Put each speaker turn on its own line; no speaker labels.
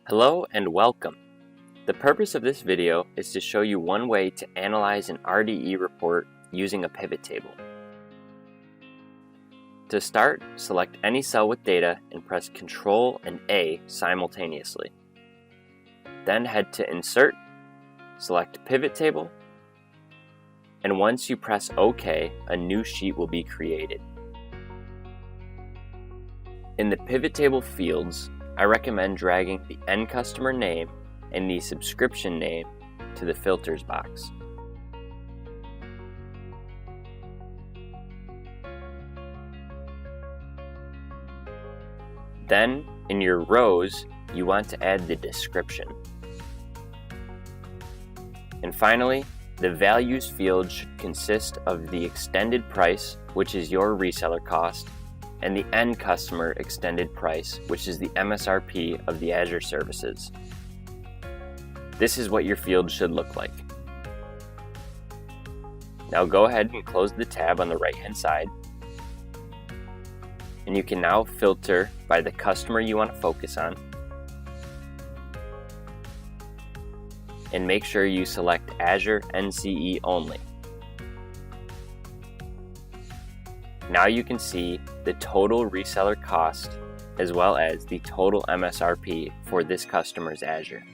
Hello and welcome. The purpose of this video is to show you one way to analyze an RDE report using a pivot table. To start, select any cell with data and press Ctrl and A simultaneously. Then head to Insert, select Pivot Table, and once you press OK, a new sheet will be created. In the pivot table fields, I recommend dragging the end customer name and the subscription name to the filters box. Then, in your rows, you want to add the description. And finally, the values field should consist of the extended price, which is your reseller cost, and the end customer extended price, which is the MSRP of the Azure services. This is what your field should look like. Now go ahead and close the tab on the right-hand side, and you can now filter by the customer you want to focus on, and make sure you select Azure NCE only. Now you can see the total reseller cost as well as the total MSRP for this customer's Azure.